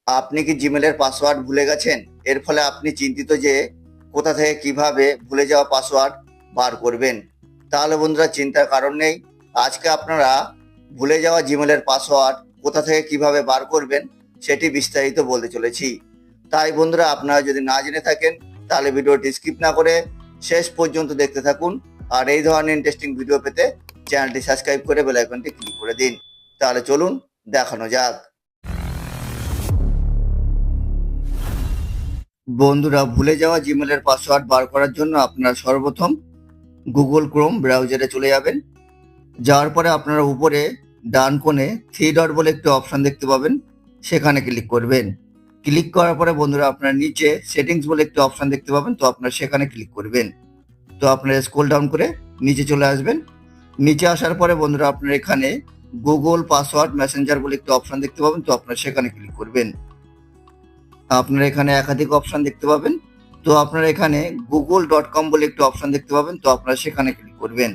আপনি কি জিমেলের পাসওয়ার্ড ভুলে গেছেন? এর ফলে আপনি চিন্তিত যে কোথা থেকে কিভাবে ভুলে যাওয়া পাসওয়ার্ড বার করবেন। তাহলে বন্ধুরা, চিন্তার কারণ নেই। আজকে আপনারা ভুলে যাওয়া জিমেলের পাসওয়ার্ড কোথা থেকে কিভাবে বার করবেন সেটি বিস্তারিত বলতে চলেছি। তাই বন্ধুরা, আপনারা যদি না জেনে থাকেন তাহলে ভিডিওটি স্কিপ না করে শেষ পর্যন্ত দেখতে থাকুন। আর এই ধরনের ইন্টারেস্টিং ভিডিও পেতে চ্যানেলটি সাবস্ক্রাইব করে বেল আইকনটি ক্লিক করে দিন। তাহলে চলুন দেখানো যাক। বন্ধুরা, ভুলে যাওয়া জিমেলের পাসওয়ার্ড বার করার জন্য আপনারা সর্বপ্রথম গুগল ক্রোম ব্রাউজারে চলে যাবেন। যাওয়ার পরে আপনারা উপরে ডান কোণে থ্রি ডট বলে একটি অপশন দেখতে পাবেন, সেখানে ক্লিক করবেন। ক্লিক করার পরে বন্ধুরা আপনারা নিচে সেটিংস বলে একটি অপশন দেখতে পাবেন, তো আপনারা সেখানে ক্লিক করবেন। তো আপনারা স্ক্রল ডাউন করে নিচে চলে আসবেন। নিচে আসার পরে বন্ধুরা আপনারা এখানে গুগল পাসওয়ার্ড মেসেঞ্জার বলে একটি অপশন দেখতে পাবেন, তো আপনারা সেখানে ক্লিক করবেন। আপনারা এখানে একাধিক অপশন দেখতে পাবেন, তো আপনারা এখানে google.com বলে একটি অপশন দেখতে পাবেন, তো আপনারা সেখানে ক্লিক করবেন।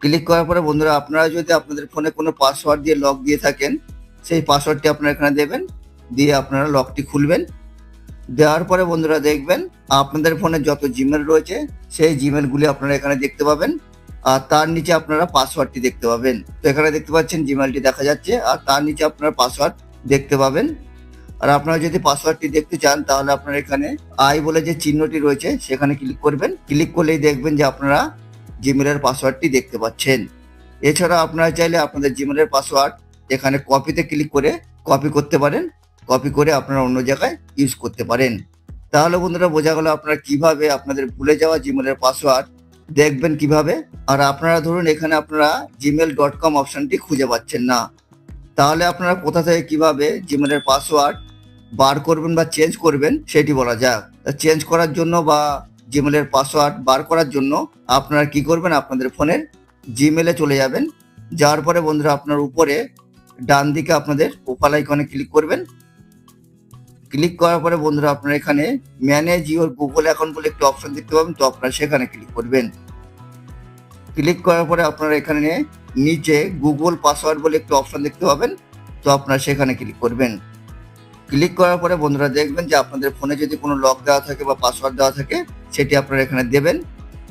ক্লিক করার পরে বন্ধুরা আপনারা যদি আপনাদের ফোনে কোনো পাসওয়ার্ড দিয়ে লক দিয়ে থাকেন, সেই পাসওয়ার্ডটি আপনারা এখানে দেবেন, দিয়ে আপনারা লকটি খুলবেন। দেওয়ার পরে বন্ধুরা দেখবেন আপনাদের ফোনে যত জিমেল রয়েছে সেই জিমেলগুলি আপনারা এখানে দেখতে পাবেন, আর তার নিচে আপনারা পাসওয়ার্ডটি দেখতে পাবেন। তো এখানে দেখতে পাচ্ছেন জিমেলটি দেখা যাচ্ছে, আর তার নিচে আপনারা পাসওয়ার্ড দেখতে পাবেন। আর আপনারা যদি পাসওয়ার্ডটি দেখতে চান তাহলে আপনারা এখানে আই বলে যে চিহ্নটি রয়েছে সেখানে ক্লিক করবেন। ক্লিক করলেই দেখবেন যে আপনারা জিমেলের পাসওয়ার্ডটি দেখতে পাচ্ছেন। এছাড়া আপনারা চাইলে আপনাদের জিমেলের পাসওয়ার্ড এখানে কপিতে ক্লিক করে কপি করতে পারেন। কপি করে আপনারা অন্য জায়গায় ইউজ করতে পারেন। তাহলে বন্ধুরা বোঝা গেল আপনারা কিভাবে আপনাদের ভুলে যাওয়া জিমেলের পাসওয়ার্ড দেখবেন কিভাবে। আর আপনারা ধরুন এখানে আপনারা gmail.com অপশনটি খুঁজে পাচ্ছেন না, তাহলে আপনারা কোথা থেকে কিভাবে জিমেলের পাসওয়ার্ড বার করবেন বা চেঞ্জ করবেন সেটি বলা যাক। চেঞ্জ করার জন্য বা জিমেলের পাসওয়ার্ড বার করার জন্য আপনারা কি করবেন, আপনাদের ফোনের জিমেলে চলে যাবেন। যাওয়ার পরে বন্ধুরা আপনার উপরে ডান দিকে আপনাদের প্রোফাইল আইকনে ক্লিক করবেন। ক্লিক করার পরে বন্ধুরা আপনারা এখানে ম্যানেজ ইওর গুগল অ্যাকাউন্ট বলে একটি অপশন দেখতে পাবেন, তো আপনারা সেখানে ক্লিক করবেন। ক্লিক করার পরে আপনারা এখানে নিচে গুগল পাসওয়ার্ড বলে একটি অপশন দেখতে পাবেন, তো আপনারা সেখানে ক্লিক করবেন। ক্লিক করার পরে বন্ধুরা দেখবেন যে আপনাদের ফোনে যদি কোনো লক দেওয়া থাকে বা পাসওয়ার্ড দেওয়া থাকে সেটি আপনারা এখানে দেবেন,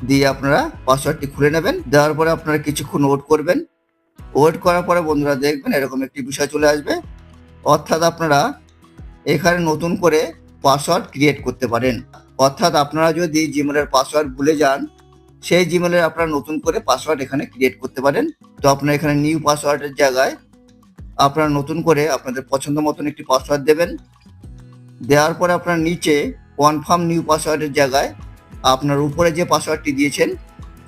দিয়ে আপনারা পাসওয়ার্ডটি খুলে নেবেন। দেওয়ার পরে আপনারা কিছুক্ষণ ওয়েট করবেন। ওয়েট করার পরে বন্ধুরা দেখবেন এরকম একটি বিষয় চলে আসবে, অর্থাৎ আপনারা এখানে নতুন করে পাসওয়ার্ড ক্রিয়েট করতে পারেন। অর্থাৎ আপনারা যদি জিমেলের পাসওয়ার্ড ভুলে যান, সেই জিমেলের আপনারা নতুন করে পাসওয়ার্ড এখানে ক্রিয়েট করতে পারেন। তো আপনারা এখানে নিউ পাসওয়ার্ডের জায়গায় আপনারা নতুন করে আপনাদের পছন্দ মতন একটি পাসওয়ার্ড দেবেন। দেওয়ার পরে আপনার নিচে কনফার্ম নিউ পাসওয়ার্ডের জায়গায় আপনার উপরে যে পাসওয়ার্ডটি দিয়েছেন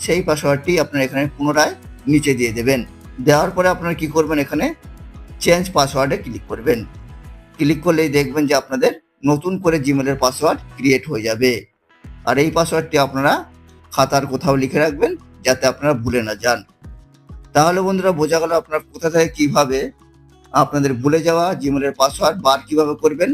সেই পাসওয়ার্ডটি আপনারা এখানে পুনরায় নিচে দিয়ে দেবেন। দেওয়ার পরে আপনারা কি করবেন, এখানে চেঞ্জ পাসওয়ার্ডে ক্লিক করবেন। ক্লিক করলেই দেখবেন যে আপনাদের নতুন করে জিমেলের পাসওয়ার্ড ক্রিয়েট হয়ে যাবে। আর এই পাসওয়ার্ডটি আপনারা খাতার কোথাও লিখে রাখবেন যাতে আপনারা ভুলে না যান। তাহলে বন্ধুরা বোঝা গেল আপনারা কোথা থেকে কিভাবে আপনাদের ভুলে যাওয়া জিমেলের পাসওয়ার্ড বার কিভাবে করবেন।